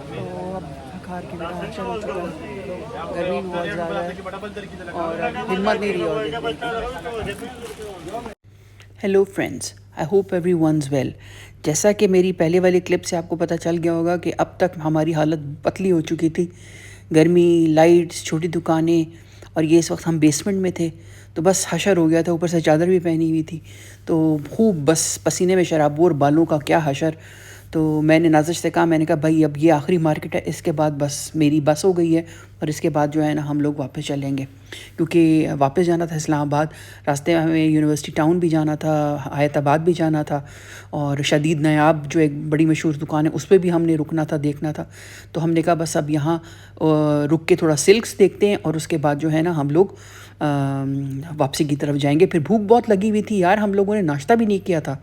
تو اب تھکار کے میرا حشر ہو چکا ہے، گرمی بھی بہت زیادہ ہے اور اب ہمت نہیں رہی اور hello friends, I hope everyone's well. جیسا کہ میری پہلے والی کلپ سے آپ کو پتہ چل گیا ہوگا کہ اب تک ہماری حالت پتلی ہو چکی تھی، گرمی، لائٹس، چھوٹی دکانیں، اور یہ اس وقت ہم بیسمنٹ میں تھے تو بس حشر ہو گیا تھا، اوپر سے چادر بھی پہنی ہوئی تھی تو خوب بس پسینے میں شرابور، بالوں کا کیا حشر۔ تو میں نے نازش سے کہا، میں نے کہا بھائی اب یہ آخری مارکیٹ ہے، اس کے بعد بس میری بس ہو گئی ہے اور اس کے بعد جو ہے نا ہم لوگ واپس چلیں گے، کیونکہ واپس جانا تھا اسلام آباد، راستے میں ہمیں یونیورسٹی ٹاؤن بھی جانا تھا، حیات آباد بھی جانا تھا، اور شدید نیاب جو ایک بڑی مشہور دکان ہے اس پہ بھی ہم نے رکنا تھا، دیکھنا تھا۔ تو ہم نے کہا بس اب یہاں رک کے تھوڑا سلکس دیکھتے ہیں اور اس کے بعد جو ہے نا ہم لوگ واپسی کی طرف جائیں گے۔ پھر بھوک بہت لگی ہوئی تھی یار، ہم لوگوں نے ناشتہ بھی نہیں کیا تھا،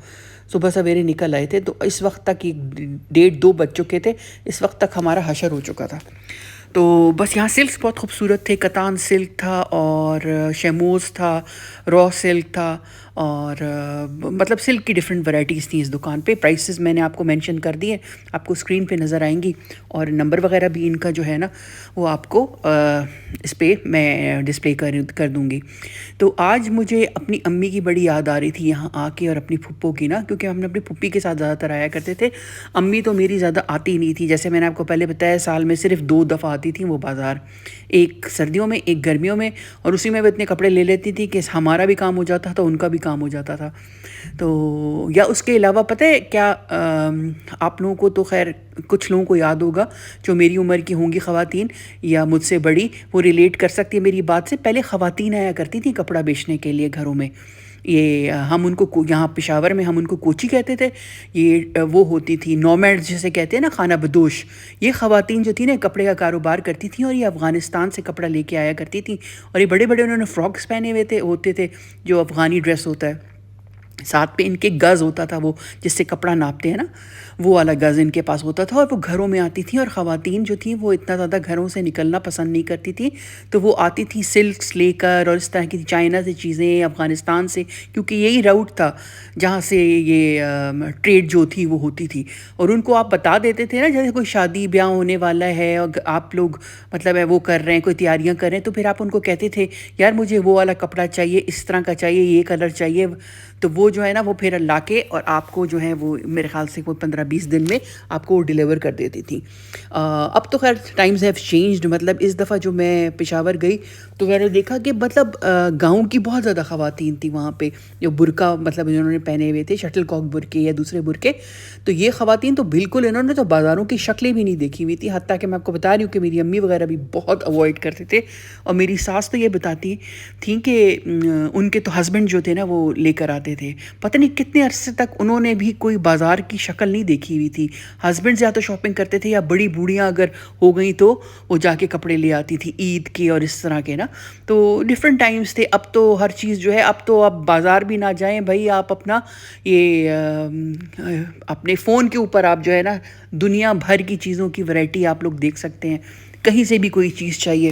صبح سویرے نکل آئے تھے، تو اس وقت تک 1:30-2 بج چکے تھے، اس وقت تک ہمارا حشر ہو چکا تھا۔ تو بس یہاں سلکس بہت خوبصورت تھے، کتان سلک تھا اور شیموز تھا، را سلک تھا، اور مطلب سلک کی ڈیفرنٹ ورائٹیز تھیں اس دکان پہ۔ پرائسز میں نے آپ کو مینشن کر دیے، آپ کو اسکرین پہ نظر آئیں گی، اور نمبر وغیرہ بھی ان کا جو ہے نا وہ آپ کو اس پہ میں ڈسپلے کر دوں گی۔ تو آج مجھے اپنی امی کی بڑی یاد آ رہی تھی یہاں آ کے، اور اپنی پھپھو کی نا، کیونکہ ہم نے اپنی پھپھی کے ساتھ زیادہ تر آیا کرتے تھے۔ امی تو میری زیادہ آتی نہیں تھی، جیسے میں نے آپ کو پہلے بتایا سال میں صرف 2 دفعہ آتی تھیں وہ بازار، ایک سردیوں میں ایک گرمیوں میں، اور اسی میں وہ اتنے کپڑے لے لیتی تھی کہ ہمارا بھی کام ہو جاتا تھا، ان کا بھی کام ہو جاتا تھا۔ تو یا اس کے علاوہ پتہ ہے کیا، آپ لوگوں کو تو خیر کچھ لوگوں کو یاد ہوگا جو میری عمر کی ہوں گی خواتین یا مجھ سے بڑی، وہ ریلیٹ کر سکتی ہے میری بات سے۔ پہلے خواتین آیا کرتی تھیں کپڑا بیچنے کے لیے گھروں میں، یہ ہم ان کو یہاں پشاور میں ہم ان کو کوچی کہتے تھے، یہ وہ ہوتی تھی نومیڈ جسے کہتے ہیں نا، خانہ بدوش۔ یہ خواتین جو تھیں نا کپڑے کا کاروبار کرتی تھیں، اور یہ افغانستان سے کپڑا لے کے آیا کرتی تھیں، اور یہ بڑے بڑے انہوں نے فراکس پہنے ہوئے ہوتے تھے جو افغانی ڈریس ہوتا ہے، ساتھ پہ ان کے گز ہوتا تھا، وہ جس سے کپڑا ناپتے ہیں نا، وہ والا گز ان کے پاس ہوتا تھا، اور وہ گھروں میں آتی تھیں، اور خواتین جو تھیں وہ اتنا زیادہ گھروں سے نکلنا پسند نہیں کرتی تھیں، تو وہ آتی تھیں سلکس لے کر اور اس طرح کی چائنا سے چیزیں، افغانستان سے، کیونکہ یہی راؤٹ تھا جہاں سے یہ ٹریڈ جو تھی وہ ہوتی تھی۔ اور ان کو آپ بتا دیتے تھے نا، جیسے کوئی شادی بیاہ ہونے والا ہے اور آپ لوگ مطلب ہے وہ کر رہے ہیں، کوئی تیاریاں کر رہے ہیں، تو پھر آپ ان کو کہتے تھے یار مجھے وہ والا کپڑا چاہیے، اس طرح کا چاہیے، یہ کلر چاہیے، تو وہ جو ہے نا وہ پھر لا کے اور آپ کو جو ہے وہ میرے خیال سے کوئی 15-20 دن میں آپ کو وہ ڈیلیور کر دیتی تھیں۔ اب تو خیر ٹائمز ہیو چینجڈ، مطلب اس دفعہ جو میں پشاور گئی تو میں نے دیکھا کہ مطلب گاؤں کی بہت زیادہ خواتین تھیں وہاں پہ، جو برقع مطلب انہوں نے پہنے ہوئے تھے، شٹل کاک برقعے یا دوسرے برقعے، تو یہ خواتین تو بالکل انہوں نے تو بازاروں کی شکلیں بھی نہیں دیکھی ہوئی تھی، حتیٰ کہ میں آپ کو بتا رہی ہوں کہ میری امی وغیرہ بھی بہت اوائڈ کرتے تھے، اور میری ساس تو یہ بتاتی تھیں کہ ان کے تو ہسبینڈ جو تھے نا وہ لے کر آتے تھے، پتہ نہیں کتنے عرصے تک انہوں نے بھی کوئی بازار کی شکل نہیں دیکھی ہوئی تھی۔ ہسبینڈ یا تو شاپنگ کرتے تھے، یا بڑی بوڑھیاں اگر ہو گئیں تو وہ جا کے کپڑے لے آتی تھی عید کے اور اس طرح کے نا، تو ڈفرینٹ ٹائمز تھے۔ اب تو ہر چیز جو ہے، اب تو آپ بازار بھی نہ جائیں بھائی، آپ اپنا یہ اپنے فون کے اوپر آپ جو ہے نا دنیا بھر کی چیزوں کی ورائٹی آپ لوگ دیکھ سکتے ہیں، کہیں سے بھی کوئی چیز چاہیے۔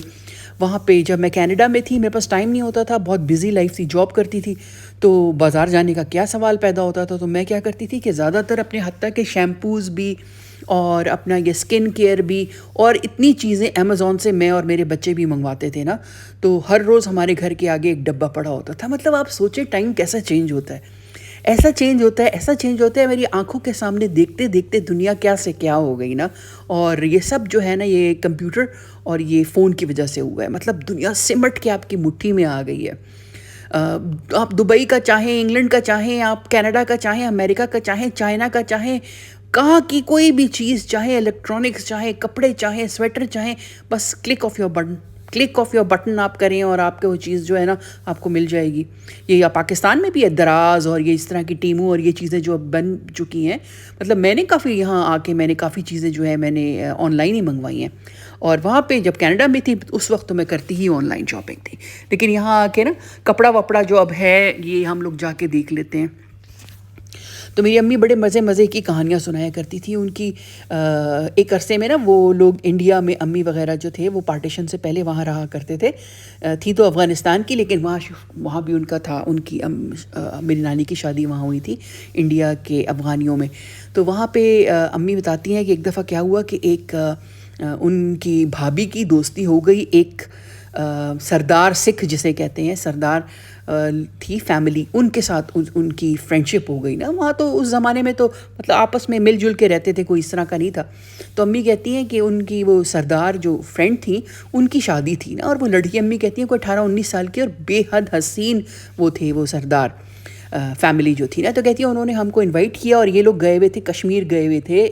وہاں پہ جب میں کینیڈا میں تھی، میرے پاس ٹائم نہیں ہوتا تھا، بہت بزی لائف تھی، جاب کرتی تھی، تو بازار جانے کا کیا سوال پیدا ہوتا تھا، تو میں کیا کرتی تھی کہ زیادہ تر اپنے حتیٰ کہ شیمپوز بھی اور اپنا یہ سکن کیئر بھی، اور اتنی چیزیں امیزون سے میں اور میرے بچے بھی منگواتے تھے نا، تو ہر روز ہمارے گھر کے آگے ایک ڈبہ پڑا ہوتا تھا۔ مطلب آپ سوچیں ٹائم کیسا چینج ہوتا ہے، ایسا چینج ہوتا ہے، ایسا چینج ہوتا ہے، میری آنکھوں کے سامنے دیکھتے دیکھتے دنیا کیا سے کیا ہو گئی نا۔ اور یہ سب جو ہے نا یہ کمپیوٹر اور یہ فون کی وجہ سے ہوا ہے، مطلب دنیا سمٹ کے آپ کی مٹھی میں آ گئی ہے۔ آپ دبئی کا چاہیں، انگلینڈ کا چاہیں، آپ کینیڈا کا چاہیں، امریکہ کا چاہیں، چائنا کا چاہیں، کہاں کی کوئی بھی چیز چاہے، الیکٹرانکس چاہے، کپڑے چاہیں، سویٹر چاہیں، بس کلک آف یور بٹن آپ کریں اور آپ کو وہ چیز جو ہے نا آپ کو مل جائے گی۔ یہ پاکستان میں بھی ہے دراز اور یہ اس طرح کی ٹیموں اور یہ چیزیں جو بن چکی ہیں، مطلب میں نے کافی یہاں آ کے میں نے کافی چیزیں جو ہے میں نے آن لائن ہی منگوائی ہیں، اور وہاں پہ جب کینیڈا میں تھی اس وقت تو میں کرتی ہی آن لائن شاپنگ تھی، لیکن یہاں آ کے نا کپڑا وپڑا جو اب ہے یہ ہم لوگ جا کے دیکھ لیتے ہیں۔ تو میری امی بڑے مزے مزے کی کہانیاں سنایا کرتی تھی. ان کی ایک عرصے میں نا وہ لوگ انڈیا میں امی وغیرہ جو تھے وہ پارٹیشن سے پہلے وہاں رہا کرتے تھے. تھی تو افغانستان کی لیکن وہاں بھی ان کا تھا. ان کی میری نانی کی شادی وہاں ہوئی تھی انڈیا کے افغانیوں میں. تو وہاں پہ امی بتاتی ہیں کہ ایک دفعہ کیا ہوا کہ ایک ان کی بھابھی کی دوستی ہو گئی ایک سردار سکھ جسے کہتے ہیں سردار تھی فیملی, ان کے ساتھ ان کی فرینڈشپ ہو گئی نا. وہاں تو اس زمانے میں تو مطلب آپس میں مل جل کے رہتے تھے, کوئی اس طرح کا نہیں تھا. تو امی کہتی ہیں کہ ان کی وہ سردار جو فرینڈ تھیں ان کی شادی تھی نا, اور وہ لڑکی امی کہتی ہیں کوئی 18-19 سال کی, اور بے حد حسین وہ تھے وہ سردار فیملی جو تھی نا. تو کہتی ہیں انہوں نے ہم کو انوائٹ کیا اور یہ لوگ گئے ہوئے تھے کشمیر گئے ہوئے تھے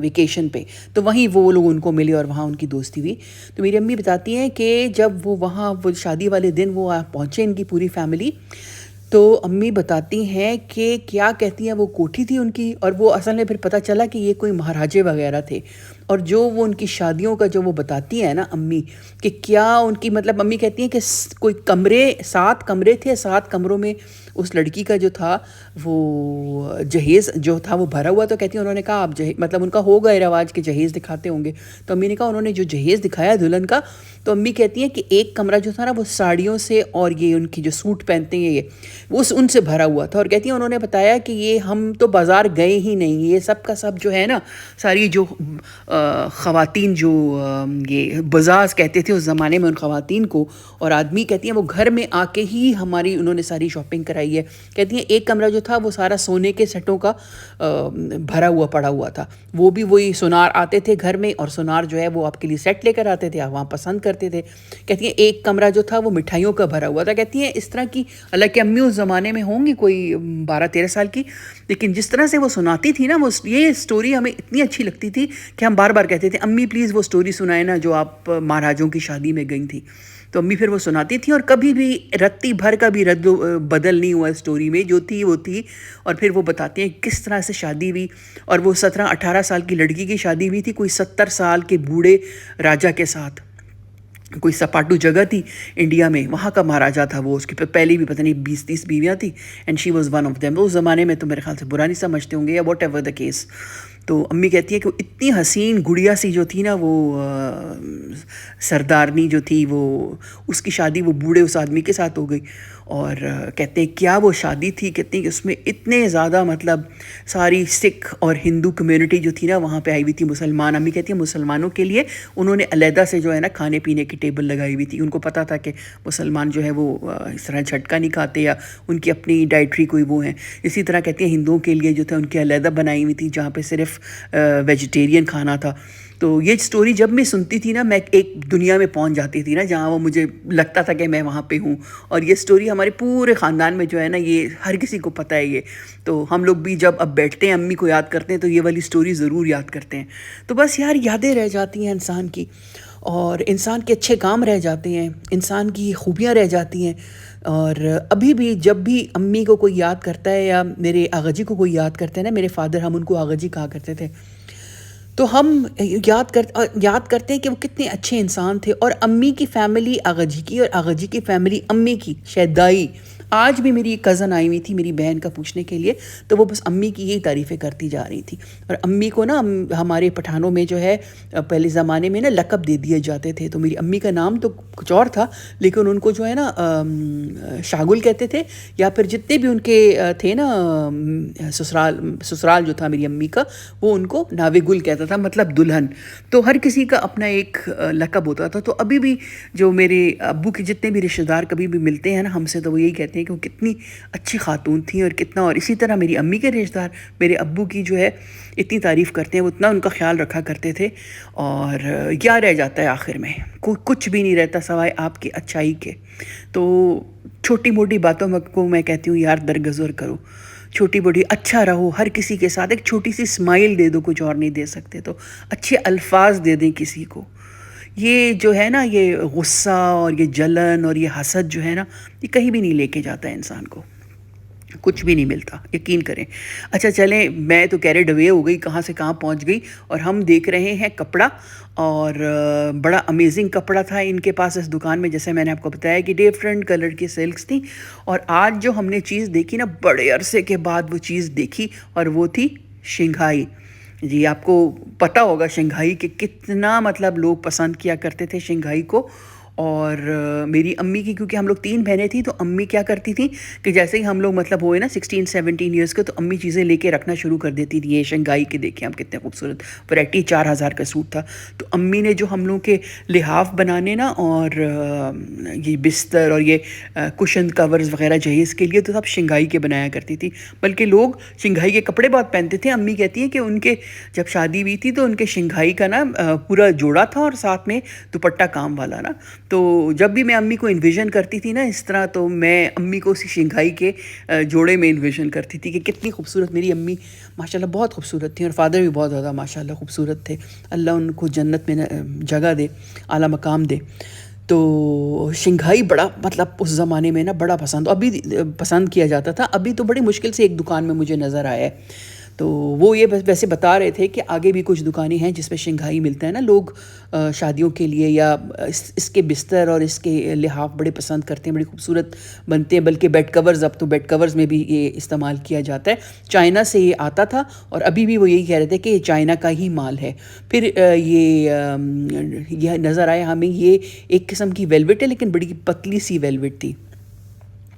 ویکیشن پہ, تو وہیں وہ لوگ ان کو ملے اور وہاں ان کی دوستی ہوئی. تو میری امی بتاتی ہیں کہ جب وہ وہاں وہ شادی والے دن وہ پہنچے ان کی پوری فیملی, تو امی بتاتی ہیں کہ کیا کہتی ہیں وہ کوٹھی تھی ان کی, اور وہ اصل میں پھر پتہ چلا کہ یہ کوئی مہاراجے وغیرہ تھے. اور جو وہ ان کی شادیوں کا جو وہ بتاتی ہیں نا امی کہ کیا ان کی مطلب امی کہتی ہیں کہ کوئی 7 کمرے تھے, 7 کمروں میں اس لڑکی کا جو تھا وہ جہیز جو تھا وہ بھرا ہوا. تو کہتی ہیں انہوں نے کہا آپ مطلب ان کا ہوگا رواج کہ جہیز دکھاتے ہوں گے. تو امی نے کہا انہوں نے جو جہیز دکھایا دلہن کا, تو امی کہتی ہیں کہ ایک کمرہ جو تھا نا وہ ساڑیوں سے اور یہ ان کی جو سوٹ پہنتے ہیں یہ ان سے بھرا ہوا تھا. اور کہتی ہیں انہوں نے بتایا کہ یہ ہم تو بازار گئے ہی نہیں, یہ سب کا سب جو ہے نا ساری جو خواتین جو یہ بزاز کہتے تھے اس زمانے میں ان خواتین کو, اور آدمی کہتی ہیں وہ گھر میں آ کے ہی ہماری انہوں نے ساری شاپنگ کرائی ہے. کہتی ہیں ایک کمرہ جو تھا وہ سارا سونے کے سیٹوں کا بھرا ہوا پڑا ہوا تھا. وہ بھی وہی سونار آتے تھے گھر میں, اور سونار جو ہے وہ آپ کے لیے سیٹ لے کر آتے تھے, آپ وہاں پسند کرتے تھے. کہتی ہیں ایک کمرہ جو تھا وہ مٹھائیوں کا بھرا ہوا تھا. کہتی ہیں اس طرح کی, حالانکہ امی اس زمانے میں ہوں گی کوئی 12-13 سال کی, لیکن جس طرح سے وہ سناتی تھی نا وہ یہ اسٹوری ہمیں اتنی اچھی لگتی تھی کہ ہم بار بار کہتے تھے امی پلیز وہ اسٹوری سنائے نا جو آپ مہاراجوں کی شادی میں گئی تھی. تو امی پھر وہ سناتی تھی, اور کبھی بھی رتی بھر کا بھی رد و بدل نہیں ہوا اسٹوری میں, جو تھی وہ تھی. اور پھر وہ بتاتے ہیں کس طرح سے شادی ہوئی, اور وہ 17-18 سال کی لڑکی کی شادی ہوئی تھی کوئی 70 سال کے بوڑھے راجا کے ساتھ. کوئی سپاٹو جگہ تھی انڈیا میں, وہاں کا مہاراجا تھا وہ, اس کی پہلے بھی پتہ نہیں 20-30 بیویاں تھیں, and she was one of them. اس زمانے میں تو میرے خیال سے برا نہیں سمجھتے ہوں گے یا واٹ ایور دا کیس. تو امی کہتی ہے کہ اتنی حسین گڑیا سی جو تھی نا وہ سردارنی جو تھی وہ اس کی شادی وہ بوڑھے اس آدمی کے ساتھ ہو گئی. اور کہتے ہیں کیا وہ شادی تھی, کہتے ہیں کہ اس میں اتنے زیادہ مطلب ساری سکھ اور ہندو کمیونٹی جو تھی نا وہاں پہ آئی ہوئی تھی. مسلمان, امی کہتی ہیں مسلمانوں کے لیے انہوں نے علیحدہ سے جو ہے نا کھانے پینے کی ٹیبل لگائی ہوئی تھی. ان کو پتہ تھا کہ مسلمان جو ہے وہ اس طرح جھٹکا نہیں کھاتے یا ان کی اپنی ڈائٹری کوئی وہ ہیں. اسی طرح کہتی ہیں ہندوؤں کے لیے جو تھا ان کی علیحدہ بنائی ہوئی تھی جہاں پہ صرف ویجیٹیرین کھانا تھا. تو یہ سٹوری جب میں سنتی تھی نا میں ایک دنیا میں پہنچ جاتی تھی نا جہاں وہ مجھے لگتا تھا کہ میں وہاں پہ ہوں. اور یہ سٹوری ہمارے پورے خاندان میں جو ہے نا یہ ہر کسی کو پتہ ہے یہ. تو ہم لوگ بھی جب اب بیٹھتے ہیں امی کو یاد کرتے ہیں تو یہ والی سٹوری ضرور یاد کرتے ہیں. تو بس یار یادیں رہ جاتی ہیں انسان کی, اور انسان کے اچھے کام رہ جاتے ہیں, انسان کی خوبیاں رہ جاتی ہیں. اور ابھی بھی جب بھی امی کو کوئی یاد کرتا ہے یا میرے آغا جی کو کوئی یاد کرتے ہیں نا, میرے فادر, ہم ان کو آغا جی کہا کرتے تھے, تو ہم یاد کرتے ہیں کہ وہ کتنے اچھے انسان تھے. اور امی کی فیملی آغا جی کی, اور آغا جی کی فیملی امی کی شاید دائی. آج بھی میری ایک کزن آئی ہوئی تھی میری بہن کا پوچھنے کے لیے, تو وہ بس امی کی یہی تعریفیں کرتی جا رہی تھی. اور امی کو نا ہمارے پٹھانوں میں جو ہے پہلے زمانے میں نا لقب دے دیے جاتے تھے. تو میری امی کا نام تو کچھ اور تھا, لیکن ان کو جو ہے نا شاگل کہتے تھے, یا پھر جتنے بھی ان کے تھے نا سسرال جو تھا میری امی کا وہ ان کو ناوے گل کہتا تھا, مطلب دلہن. تو ہر کسی کا اپنا ایک لقب ہوتا تھا. تو ابھی بھی جو میرے ابو کے جتنے بھی رشتہ دار کبھی بھی ملتے ہیں نا ہم سے, تو وہ یہی کہتے ہیں کہ وہ کتنی اچھی خاتون تھیں اور کتنا. اور اسی طرح میری امی کے رشتہ دار میرے ابو کی جو ہے اتنی تعریف کرتے ہیں, وہ اتنا ان کا خیال رکھا کرتے تھے. اور کیا رہ جاتا ہے آخر میں, کچھ بھی نہیں رہتا سوائے آپ کی اچھائی کے. تو چھوٹی موٹی باتوں کو میں کہتی ہوں یار درگزر کرو, چھوٹی بڑی اچھا رہو, ہر کسی کے ساتھ ایک چھوٹی سی اسمائل دے دو, کچھ اور نہیں دے سکتے تو اچھے الفاظ دے دیں کسی کو. یہ جو ہے نا یہ غصہ اور یہ جلن اور یہ حسد جو ہے نا یہ کہیں بھی نہیں لے کے جاتا ہے انسان کو. کچھ بھی نہیں ملتا، یقین کریں۔ اچھا چلیں، میں تو کیریڈ اوے ہو گئی، کہاں سے کہاں پہنچ گئی، اور ہم دیکھ رہے ہیں کپڑا، اور بڑا امیزنگ کپڑا تھا ان کے پاس اس دکان میں، جیسے میں نے آپ کو بتایا کہ ڈیفرنٹ کلر کی سلکس تھیں۔ اور آج جو ہم نے چیز دیکھی نا، بڑے عرصے کے بعد وہ چیز دیکھی، اور وہ تھی شنگھائی۔ جی آپ کو پتہ ہوگا شنگھائی کہ کتنا مطلب لوگ پسند کیا کرتے تھے شنگھائی کو۔ اور میری امی کی، کیونکہ ہم لوگ 3 بہنیں تھیں، تو امی کیا کرتی تھیں کہ جیسے ہی ہم لوگ مطلب ہوئے نا 16-17 ایئرس کے، تو امی چیزیں لے کے رکھنا شروع کر دیتی تھی۔ یہ شنگھائی کے دیکھیں ہم کتنے خوبصورت ویرائٹی، 4000 کا سوٹ تھا۔ تو امی نے جو ہم لوگ کے لحاف بنانے نا، اور یہ بستر اور یہ کشن کورز وغیرہ جہیز کے لیے، تو سب شنگھائی کے بنایا کرتی تھی۔ بلکہ لوگ شنگھائی کے کپڑے بہت پہنتے تھے۔ امی کہتی ہیں کہ ان کے جب شادی ہوئی تھی تو ان کے شنگھائی کا نا پورا جوڑا تھا، اور ساتھ میں دوپٹہ کام والا نا۔ تو جب بھی میں امی کو انویژن کرتی تھی نا اس طرح، تو میں امی کو اسی شنگھائی کے جوڑے میں انویژن کرتی تھی کہ کتنی خوبصورت میری امی ماشاءاللہ بہت خوبصورت تھیں، اور فادر بھی بہت زیادہ ماشاءاللہ خوبصورت تھے۔ اللہ ان کو جنت میں جگہ دے، اعلیٰ مقام دے۔ تو شنگھائی بڑا مطلب اس زمانے میں نا بڑا پسند، ابھی پسند کیا جاتا تھا، ابھی تو بڑی مشکل سے ایک دکان میں مجھے نظر آیا ہے۔ تو وہ یہ ویسے بتا رہے تھے کہ آگے بھی کچھ دکانیں ہیں جس پہ شنگھائی ملتا ہے نا، لوگ شادیوں کے لیے یا اس کے بستر اور اس کے لحاف بڑے پسند کرتے ہیں، بڑی خوبصورت بنتے ہیں۔ بلکہ بیڈ کورز، اب تو بیڈ کورز میں بھی یہ استعمال کیا جاتا ہے۔ چائنا سے یہ آتا تھا، اور ابھی بھی وہ یہی کہہ رہے تھے کہ یہ چائنا کا ہی مال ہے۔ پھر یہ نظر آیا ہمیں، یہ ایک قسم کی ویلوٹ ہے، لیکن بڑی پتلی سی ویلوٹ تھی۔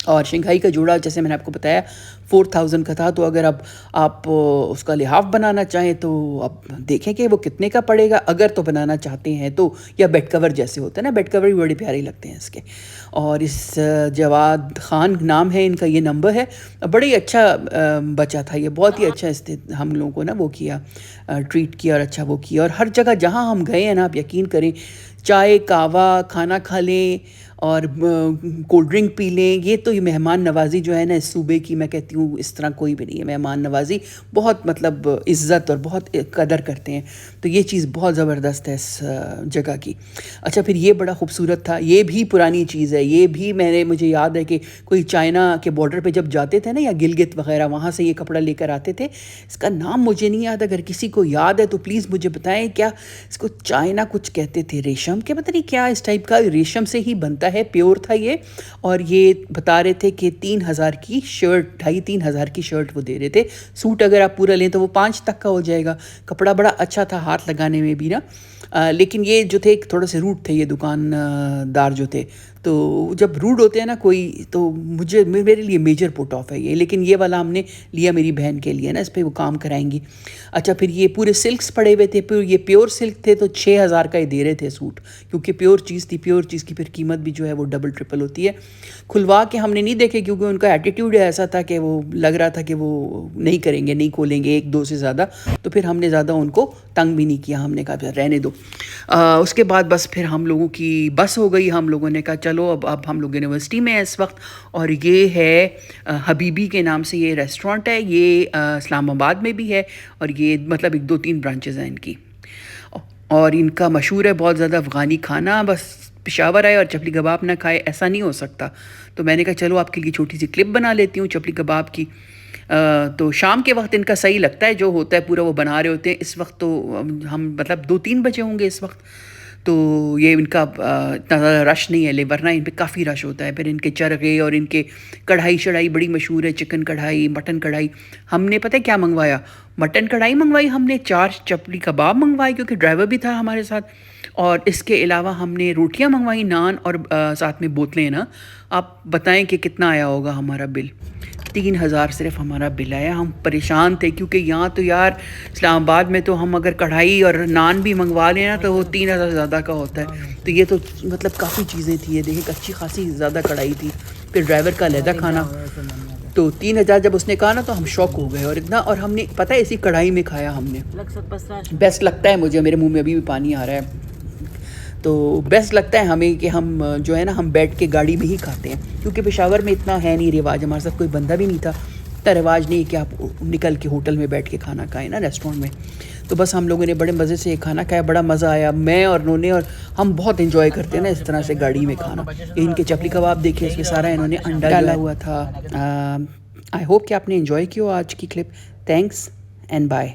اور شنگھائی کا جوڑا جیسے میں نے آپ کو بتایا 4000 کا تھا۔ تو اگر اب آپ اس کا لحاف بنانا چاہیں تو اب دیکھیں کہ وہ کتنے کا پڑے گا، اگر تو بنانا چاہتے ہیں تو۔ یا بیڈ کور جیسے ہوتا ہے نا، بیڈ کور بھی بڑے پیارے لگتے ہیں اس کے۔ اور اس جواد خان نام ہے ان کا، یہ نمبر ہے، بڑی اچھا بچہ تھا یہ، بہت ہی اچھا ہم لوگوں کو نا وہ کیا، ٹریٹ کیا، اور اچھا وہ کیا۔ اور ہر جگہ جہاں ہم گئے ہیں نا، آپ یقین کریں، چائے کعوہ کھانا کھا لیں اور کولڈ ڈرنک پی لیں، یہ تو یہ مہمان نوازی جو ہے نا اس صوبے کی، میں کہتی ہوں اس طرح کوئی بھی نہیں ہے۔ مہمان نوازی بہت مطلب عزت اور بہت قدر کرتے ہیں، تو یہ چیز بہت زبردست ہے اس جگہ کی۔ اچھا پھر یہ بڑا خوبصورت تھا، یہ بھی پرانی چیز ہے، یہ بھی مجھے یاد ہے کہ کوئی چائنا کے بارڈر پہ جب جاتے تھے نا، یا گلگت وغیرہ، وہاں سے یہ کپڑا لے کر آتے تھے۔ اس کا نام مجھے نہیں یاد، اگر کسی کو یاد ہے تو پلیز مجھے بتائیں۔ کیا اس کو چائنا کچھ کہتے تھے، ریشم کے پتہ نہیں کیا اس ٹائپ کا، ریشم سے ہی بنتا ہے، پیور تھا یہ۔ اور یہ بتا رہے تھے کہ 3000 کی شرٹ، 2500 کی شرٹ وہ دے رہے تھے۔ سوٹ اگر آپ پورا لیں تو وہ 5 تک کا ہو جائے گا۔ کپڑا بڑا اچھا تھا، ہاتھ لگانے میں بھی نا۔ لیکن یہ جو تھے تھوڑے سے روڈ تھے یہ دکاندار جو تھے، تو جب روڈ ہوتے ہیں نا کوئی، تو میرے لیے میجر پٹ آف ہے یہ۔ لیکن یہ والا ہم نے لیا میری بہن کے لیے نا، اس پہ وہ کام کرائیں گی۔ اچھا پھر یہ پورے سلکس پڑے ہوئے تھے، پھر یہ پیور سلک تھے، تو 6000 کا ہی دے رہے تھے سوٹ، کیونکہ پیور چیز تھی۔ پیور چیز کی پھر قیمت بھی جو ہے وہ ڈبل ٹرپل ہوتی ہے۔ کھلوا کے ہم نے نہیں دیکھے، کیونکہ ان کا ایٹیٹیوڈ ایسا تھا کہ وہ لگ رہا تھا کہ وہ نہیں کریں گے، نہیں کھولیں گے 1-2 سے زیادہ، تو پھر ہم نے زیادہ ان کو تنگ بھی نہیں کیا، ہم نے کہا پھر رہنے دو۔ اس کے بعد بس پھر ہم لوگوں کی بس ہو گئی، ہم لوگوں نے کہا چلو اب ہم لوگ یونیورسٹی میں ہیں اس وقت، اور یہ ہے حبیبی کے نام سے یہ ریسٹورنٹ ہے، یہ اسلام آباد میں بھی ہے، اور یہ مطلب 1-2-3 برانچز ہیں ان کی، اور ان کا مشہور ہے بہت زیادہ افغانی کھانا۔ بس پشاور آئے اور چپلی کباب نہ کھائے ایسا نہیں ہو سکتا، تو میں نے کہا چلو آپ کے لیے چھوٹی سی کلپ بنا لیتی ہوں چپلی کباب کی۔ تو شام کے وقت ان کا صحیح لگتا ہے، جو ہوتا ہے پورا وہ بنا رہے ہوتے ہیں۔ اس وقت تو ہم مطلب 2-3 بجے ہوں گے اس وقت، تو یہ ان کا اتنا زیادہ رش نہیں ہے، ورنہ ان پہ کافی رش ہوتا ہے۔ پھر ان کے چرغے اور ان کے کڑھائی شڑھائی بڑی مشہور ہے، چکن کڑھائی، مٹن کڑھائی۔ ہم نے پتہ کیا منگوایا، مٹن کڑھائی منگوائی ہم نے، 4 چپلی کباب منگوائی کیونکہ ڈرائیور بھی تھا ہمارے ساتھ، اور اس کے علاوہ ہم نے روٹیاں منگوائی، نان، اور ساتھ میں بوتلیں نا۔ آپ بتائیں کہ کتنا آیا ہوگا ہمارا بل؟ 3000 صرف ہمارا بل آیا۔ ہم پریشان تھے کیونکہ یہاں تو یار اسلام آباد میں تو ہم اگر کڑھائی اور نان بھی منگوا لیں نا تو وہ 3000 سے زیادہ کا ہوتا ہے، تو یہ تو مطلب کافی چیزیں تھیں، یہ دیکھیں اچھی خاصی زیادہ کڑھائی تھی، پھر ڈرائیور کا علیحدہ کھانا۔ تو 3000 جب اس نے کہا نا تو ہم شوق ہو گئے، اور اتنا، اور ہم نے پتہ ہے اسی کڑھائی میں کھایا ہم نے، بیسٹ لگتا ہے مجھے، میرے منہ میں ابھی بھی پانی آ رہا ہے۔ تو بیسٹ لگتا ہے ہمیں کہ ہم جو ہے نا ہم بیٹھ کے گاڑی میں ہی کھاتے ہیں، کیونکہ پشاور میں اتنا ہے نہیں رواج، ہمارے ساتھ کوئی بندہ بھی نہیں تھا، اتنا رواج نہیں کہ آپ نکل کے ہوٹل میں بیٹھ کے کھانا کھائیں نا ریسٹورنٹ میں۔ تو بس ہم لوگوں نے بڑے مزے سے کھانا کھایا، بڑا مزہ آیا، میں اور نونے، اور ہم بہت انجوائے کرتے ہیں نا اس طرح سے گاڑی میں کھانا۔ ان کے چپلی کباب دیکھے، اس میں سارا انہوں نے انڈا ڈالا ہوا تھا، آئی ہوپ کہ آپ نے انجوائے کی ہو آج کی کلپ. Thanks and bye.